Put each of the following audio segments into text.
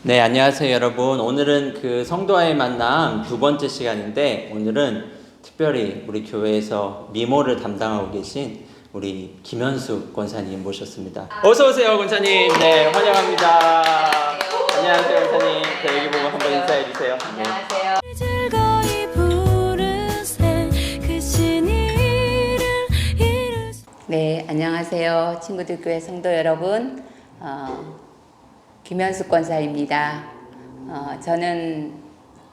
네, 안녕하세요, 여러분. 오늘은 그 성도와의 만남 두 번째 시간인데, 오늘은 특별히 우리 교회에서 미모를 담당하고 계신 우리 김현숙 권사님 모셨습니다. 어서 오세요, 권사님. 네, 환영합니다. 안녕하세요, 권사님. 네, 여기 보고 한번 인사해 주세요. 네. 안녕하세요. 네, 안녕하세요. 친구들 교회 성도 여러분. 김현숙 권사입니다. 저는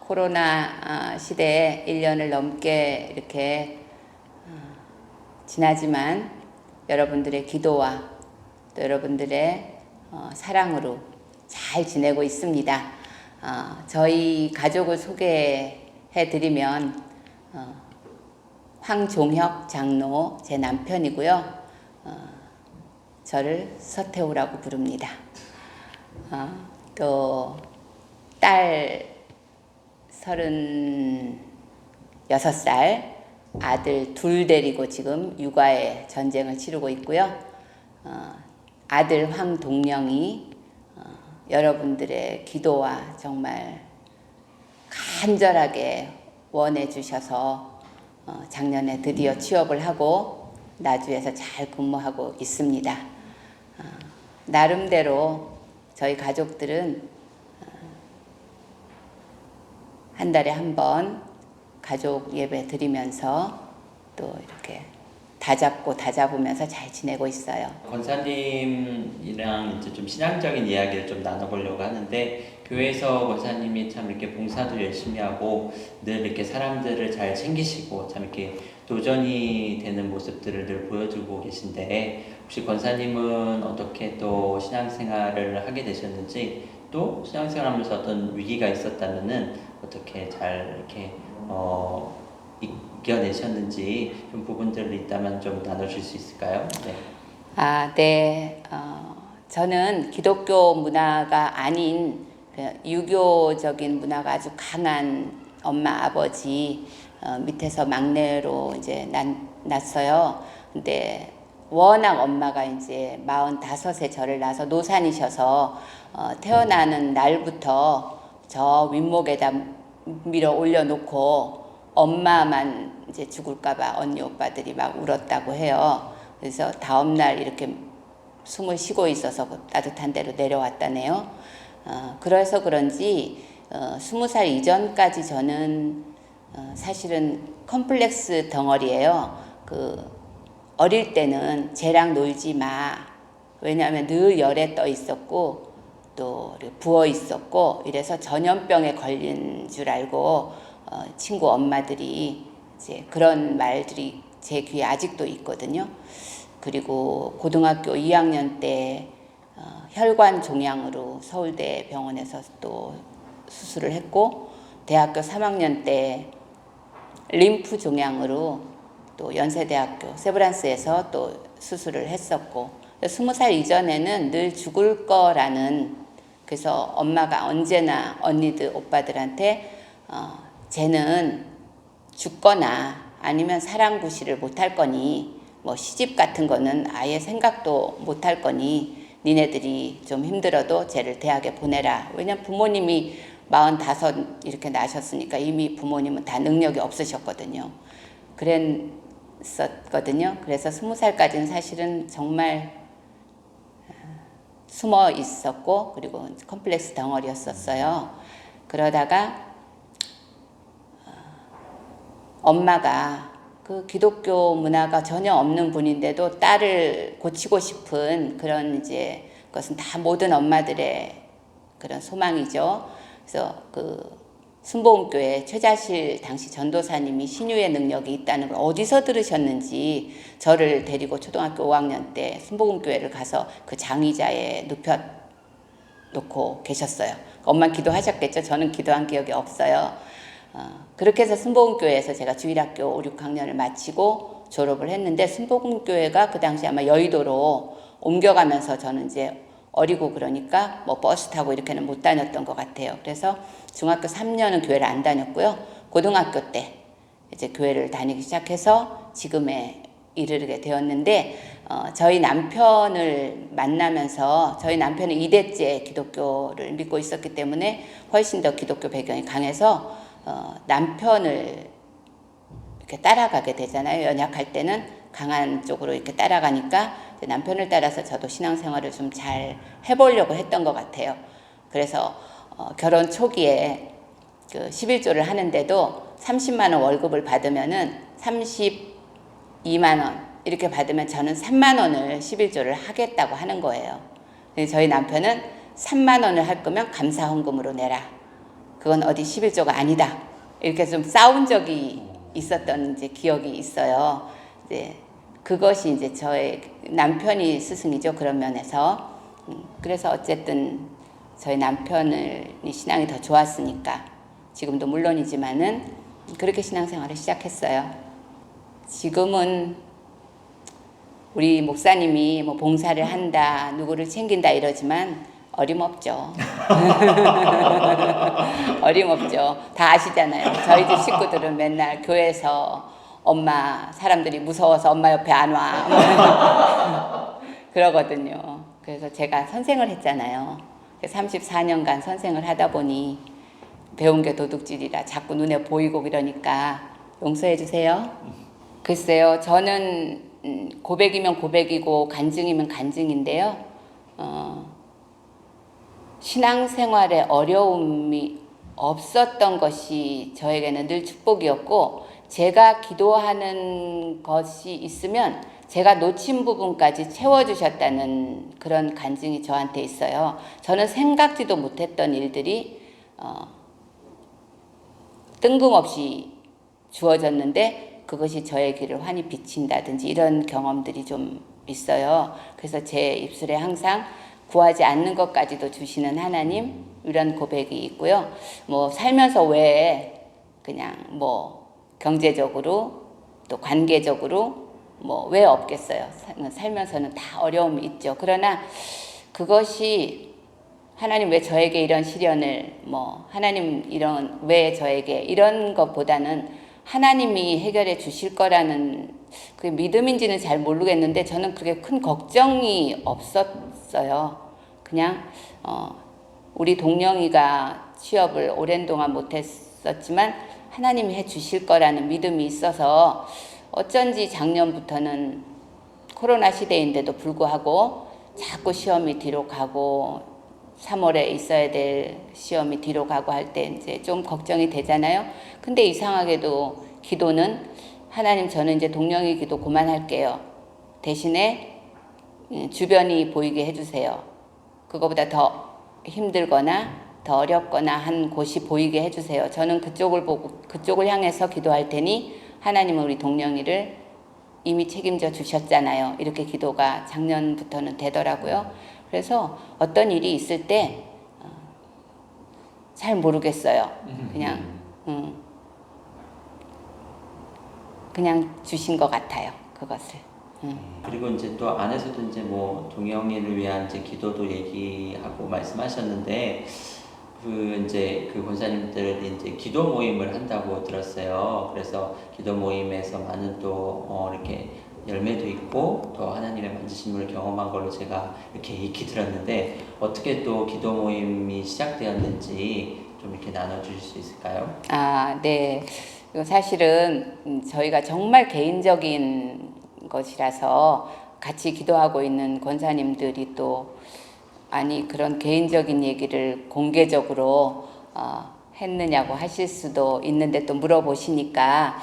코로나 시대에 1년을 넘게 이렇게 지나지만 여러분들의 기도와 또 여러분들의 사랑으로 잘 지내고 있습니다. 저희 가족을 소개해 드리면 황종혁 장로 제 남편이고요. 저를 서태우라고 부릅니다. 또 딸 36살, 아들 둘 데리고 지금 육아의 전쟁을 치르고 있고요. 아들 황동령이 여러분들의 기도와 정말 간절하게 원해 주셔서 작년에 드디어 취업을 하고 나주에서 잘 근무하고 있습니다. 나름대로 저희 가족들은 한 달에 한 번 가족 예배 드리면서 또 이렇게 다잡으면서 잘 지내고 있어요. 권사님이랑 이제 좀 신앙적인 이야기를 좀 나눠보려고 하는데, 교회에서 권사님이 참 이렇게 봉사도 열심히 하고 늘 이렇게 사람들을 잘 챙기시고 참 이렇게 도전이 되는 모습들을 늘 보여주고 계신데, 혹시 권사님은 어떻게 또 신앙생활을 하게 되셨는지, 또 신앙생활하면서 어떤 위기가 있었다면은 어떻게 잘 이렇게 이겨내셨는지 좀 부분들을 있다면 좀 나눠줄 수 있을까요? 네. 네. 저는 기독교 문화가 아닌 유교적인 문화가 아주 강한 엄마, 아버지 밑에서 막내로 이제 났어요. 근데 워낙 엄마가 이제 45에 저를 낳아서 노산이셔서 태어나는 날부터 저 윗목에다 밀어 올려놓고 엄마만 이제 죽을까봐 언니 오빠들이 막 울었다고 해요. 그래서 다음날 이렇게 숨을 쉬고 있어서 따뜻한 데로 내려왔다네요. 그래서 그런지 20살 이전까지 저는 사실은 컴플렉스 덩어리예요. 어릴 때는 쟤랑 놀지 마. 왜냐하면 늘 열에 떠 있었고 또 부어 있었고 이래서 전염병에 걸린 줄 알고 친구 엄마들이 이제 그런 말들이 제 귀에 아직도 있거든요. 그리고 고등학교 2학년 때 혈관 종양으로 서울대 병원에서 또 수술을 했고, 대학교 3학년 때 림프 종양으로 또 연세대학교 세브란스에서 또 수술을 했었고, 20살 이전에는 늘 죽을 거라는, 그래서 엄마가 언제나 언니들 오빠들한테 쟤는 죽거나 아니면 사랑구실을 못할 거니 뭐 시집 같은 거는 아예 생각도 못할 거니 니네들이 좀 힘들어도 쟤를 대학에 보내라. 왜냐면 부모님이 45 이렇게 나셨으니까 이미 부모님은 다 능력이 없으셨거든요. 그랬었거든요. 그래서 20살까지는 사실은 정말 숨어 있었고, 그리고 컴플렉스 덩어리였었어요. 그러다가 엄마가 그 기독교 문화가 전혀 없는 분인데도 딸을 고치고 싶은 그런 이제 것은 다 모든 엄마들의 그런 소망이죠. 그래서 순복음교회 최자실 당시 전도사님이 신유의 능력이 있다는 걸 어디서 들으셨는지 저를 데리고 초등학교 5학년 때 순복음교회를 가서 그 장의자에 눕혀놓고 계셨어요. 엄마 기도하셨겠죠. 저는 기도한 기억이 없어요. 그렇게 해서 순복음교회에서 제가 주일학교 5, 6학년을 마치고 졸업을 했는데, 순복음교회가 그 당시 아마 여의도로 옮겨가면서 저는 이제 어리고 그러니까 뭐 버스 타고 이렇게는 못 다녔던 것 같아요. 그래서 중학교 3년은 교회를 안 다녔고요. 고등학교 때 이제 교회를 다니기 시작해서 지금의 이르게 되었는데 저희 남편을 만나면서 저희 남편은 2대째 기독교를 믿고 있었기 때문에 훨씬 더 기독교 배경이 강해서 남편을 이렇게 따라가게 되잖아요. 연약할 때는 강한 쪽으로 이렇게 따라가니까 남편을 따라서 저도 신앙생활을 좀 잘 해보려고 했던 것 같아요. 그래서 결혼 초기에 그 11조를 하는데도 30만 원 월급을 받으면은 32만 원 이렇게 받으면 저는 3만 원을 11조를 하겠다고 하는 거예요. 저희 남편은 3만 원을 할 거면 감사헌금으로 내라. 그건 어디 11조가 아니다. 이렇게 좀 싸운 적이 있었던 이제 기억이 있어요. 이제 그것이 이제 저의 남편이 스승이죠. 그런 면에서. 그래서 어쨌든 저희 남편이 신앙이 더 좋았으니까 지금도 물론이지만은 그렇게 신앙생활을 시작했어요. 지금은 우리 목사님이 뭐 봉사를 한다, 누구를 챙긴다 이러지만 어림없죠. 어림없죠. 다 아시잖아요. 저희 집 식구들은 맨날 교회에서 엄마 사람들이 무서워서 엄마 옆에 안 와. 그러거든요. 그래서 제가 선생을 했잖아요. 34년간 선생을 하다 보니 배운 게 도둑질이라 자꾸 눈에 보이고 그러니까 용서해 주세요. 글쎄요. 저는 고백이면 고백이고 간증이면 간증인데요. 신앙생활에 어려움이 없었던 것이 저에게는 늘 축복이었고 제가 기도하는 것이 있으면 제가 놓친 부분까지 채워주셨다는 그런 간증이 저한테 있어요. 저는 생각지도 못했던 일들이 뜬금없이 주어졌는데 그것이 저의 길을 환히 비친다든지 이런 경험들이 좀 있어요. 그래서 제 입술에 항상 구하지 않는 것까지도 주시는 하나님 이런 고백이 있고요. 뭐 살면서 왜 그냥 뭐 경제적으로 또 관계적으로 뭐 왜 없겠어요. 살면서는 다 어려움이 있죠. 그러나 그것이 하나님 왜 저에게 이런 시련을 뭐 하나님 이런 왜 저에게 이런 것보다는 하나님이 해결해 주실 거라는 그 믿음인지는 잘 모르겠는데 저는 그렇게 큰 걱정이 없었어요. 그냥 우리 동령이가 취업을 오랜 동안 못했었지만 하나님이 해 주실 거라는 믿음이 있어서 어쩐지 작년부터는 코로나 시대인데도 불구하고 자꾸 시험이 뒤로 가고 3월에 있어야 될 시험이 뒤로 가고 할 때 이제 좀 걱정이 되잖아요. 근데 이상하게도 기도는 하나님 저는 이제 동령이 기도 그만할게요. 대신에 주변이 보이게 해주세요. 그거보다 더 힘들거나 더 어렵거나 한 곳이 보이게 해주세요. 저는 그쪽을 보고 그쪽을 향해서 기도할 테니 하나님은 우리 동령이를 이미 책임져 주셨잖아요. 이렇게 기도가 작년부터는 되더라고요. 그래서 어떤 일이 있을 때 잘 모르겠어요. 그냥 주신 것 같아요. 그것을. 그리고 이제 또 안에서도 이제 뭐 동영이를 위한 이제 기도도 얘기하고 말씀하셨는데 이제 그 권사님들이 이제 기도 모임을 한다고 들었어요. 그래서 기도 모임에서 많은 또 이렇게 열매도 있고 또 하나님의 만지심을 경험한 걸로 제가 이렇게 익히 들었는데 어떻게 또 기도 모임이 시작되었는지 좀 이렇게 나눠주실 수 있을까요? 아, 네. 이거 사실은 저희가 정말 개인적인 것이라서 같이 기도하고 있는 권사님들이 또 아니 그런 개인적인 얘기를 공개적으로 했느냐고 하실 수도 있는데 또 물어보시니까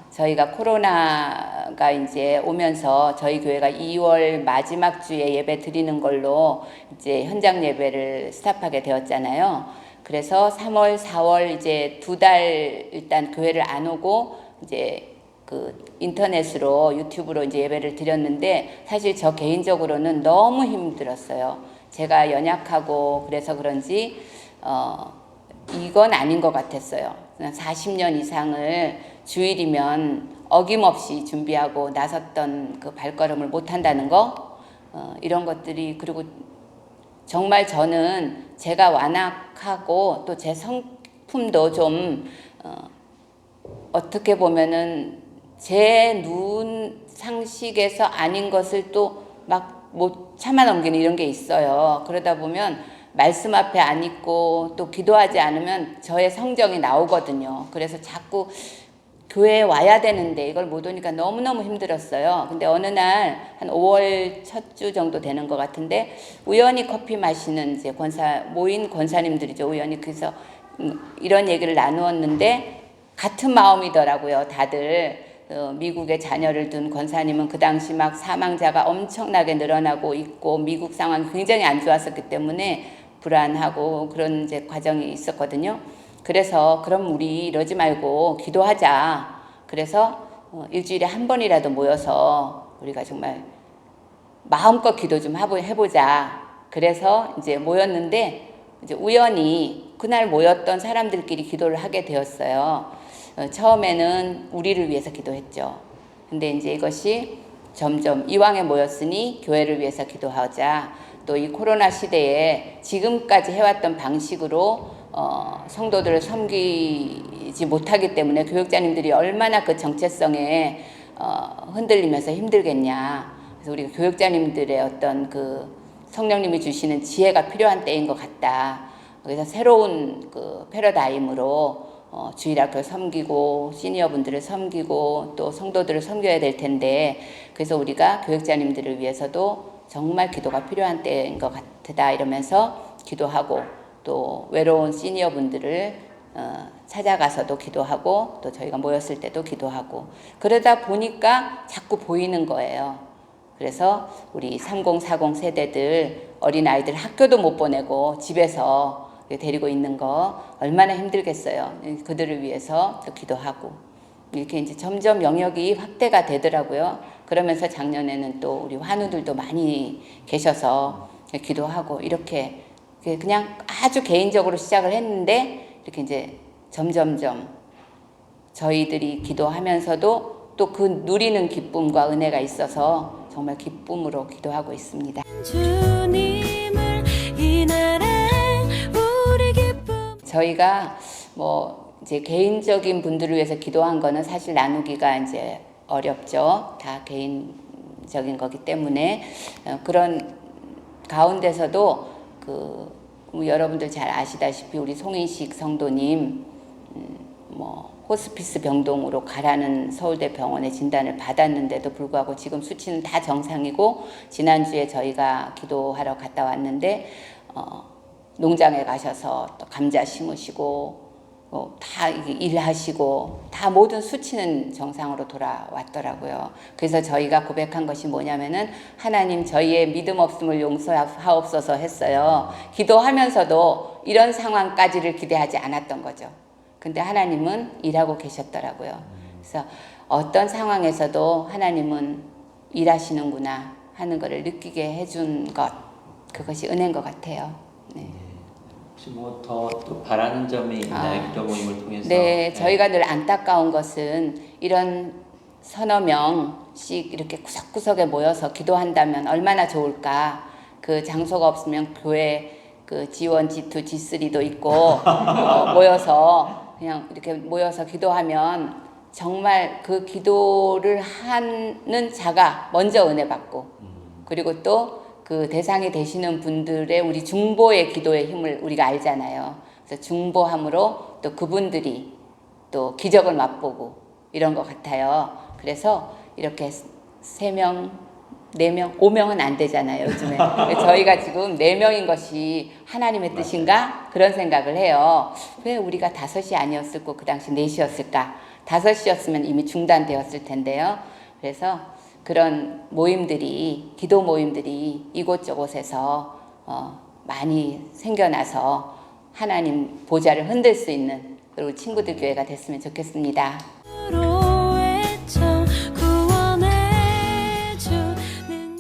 저희가 코로나가 이제 오면서 저희 교회가 2월 마지막 주에 예배 드리는 걸로 이제 현장 예배를 스탑하게 되었잖아요. 그래서 3월, 4월 이제 2달 일단 교회를 안 오고 이제 그 인터넷으로 유튜브로 이제 예배를 드렸는데 사실 저 개인적으로는 너무 힘들었어요. 제가 연약하고 그래서 그런지 이건 아닌 것 같았어요. 40년 이상을 주일이면 어김없이 준비하고 나섰던 그 발걸음을 못 한다는 거 이런 것들이 그리고 정말 저는 제가 완악하고 또 제 성품도 좀 어떻게 보면은 상식에서 아닌 것을 또 막 못 참아 넘기는 이런 게 있어요. 그러다 보면 말씀 앞에 안 있고 또 기도하지 않으면 저의 성정이 나오거든요. 그래서 자꾸 교회에 와야 되는데 이걸 못 오니까 너무너무 힘들었어요. 근데 어느 날 한 5월 첫 주 정도 되는 것 같은데 우연히 커피 마시는 이제 모인 권사님들이죠. 우연히 그래서 이런 얘기를 나누었는데 같은 마음이더라고요. 다들 미국에 자녀를 둔 권사님은 그 당시 막 사망자가 엄청나게 늘어나고 있고 미국 상황이 굉장히 안 좋았었기 때문에 불안하고 그런 이제 과정이 있었거든요. 그래서 그럼 우리 이러지 말고 기도하자. 그래서 일주일에 한 번이라도 모여서 우리가 정말 마음껏 기도 좀 해보자. 그래서 이제 모였는데 이제 우연히 그날 모였던 사람들끼리 기도를 하게 되었어요. 처음에는 우리를 위해서 기도했죠. 근데 이제 이것이 점점 이왕에 모였으니 교회를 위해서 기도하자. 또 이 코로나 시대에 지금까지 해왔던 방식으로 성도들을 섬기지 못하기 때문에 교육자님들이 얼마나 그 정체성에 흔들리면서 힘들겠냐. 그래서 우리가 교육자님들의 어떤 그 성령님이 주시는 지혜가 필요한 때인 것 같다. 그래서 새로운 그 패러다임으로 주일학교 섬기고 시니어분들을 섬기고 또 성도들을 섬겨야 될 텐데 그래서 우리가 교육자님들을 위해서도 정말 기도가 필요한 때인 것 같다 이러면서 기도하고 또 외로운 시니어분들을 찾아가서도 기도하고 또 저희가 모였을 때도 기도하고 그러다 보니까 자꾸 보이는 거예요. 그래서 우리 3040 세대들 어린아이들 학교도 못 보내고 집에서 데리고 있는 거 얼마나 힘들겠어요. 그들을 위해서 또 기도하고 이렇게 이제 점점 영역이 확대가 되더라고요. 그러면서 작년에는 또 우리 환우들도 많이 계셔서 기도하고 이렇게 그냥 아주 개인적으로 시작을 했는데 이렇게 이제 점점점 저희들이 기도하면서도 또 그 누리는 기쁨과 은혜가 있어서 정말 기쁨으로 기도하고 있습니다. 주님을 이 날에 우리 기쁨 저희가 뭐 이제 개인적인 분들을 위해서 기도한 거는 사실 나누기가 이제 어렵죠. 다 개인적인 거기 때문에 그런 가운데서도 여러분들 잘 아시다시피 우리 송인식 성도님 뭐 호스피스 병동으로 가라는 서울대 병원의 진단을 받았는데도 불구하고 지금 수치는 다 정상이고 지난주에 저희가 기도하러 갔다 왔는데 농장에 가셔서 또 감자 심으시고 다 일하시고 다 모든 수치는 정상으로 돌아왔더라고요. 그래서 저희가 고백한 것이 뭐냐면은 하나님 저희의 믿음 없음을 용서하옵소서 했어요. 기도하면서도 이런 상황까지를 기대하지 않았던 거죠. 근데 하나님은 일하고 계셨더라고요. 그래서 어떤 상황에서도 하나님은 일하시는구나 하는 것을 느끼게 해준 것 그것이 은혜인 것 같아요. 네. 혹시 뭐 더 또 바라는 점이 있나요? 기도 모임을 통해서? 네, 저희가 늘 안타까운 것은 이런 서너 명씩 이렇게 구석구석에 모여서 기도한다면 얼마나 좋을까. 그 장소가 없으면 교회 그 G1, G2, G3도 있고 모여서 그냥 이렇게 모여서 기도하면 정말 그 기도를 하는 자가 먼저 은혜 받고 그리고 또 그 대상이 되시는 분들의 우리 중보의 기도의 힘을 우리가 알잖아요. 그래서 중보함으로 또 그분들이 또 기적을 맛보고 이런 것 같아요. 그래서 이렇게 3명, 4명, 5명은 안 되잖아요, 요즘에. 저희가 지금 4명인 것이 하나님의 뜻인가? 그런 생각을 해요. 왜 우리가 5이 아니었을까? 그 당시 4이었을까? 5이었으면 이미 중단되었을 텐데요. 그래서 그런 모임들이, 기도 모임들이 이곳저곳에서 많이 생겨나서 하나님 보좌를 흔들 수 있는 그리고 친구들 교회가 됐으면 좋겠습니다.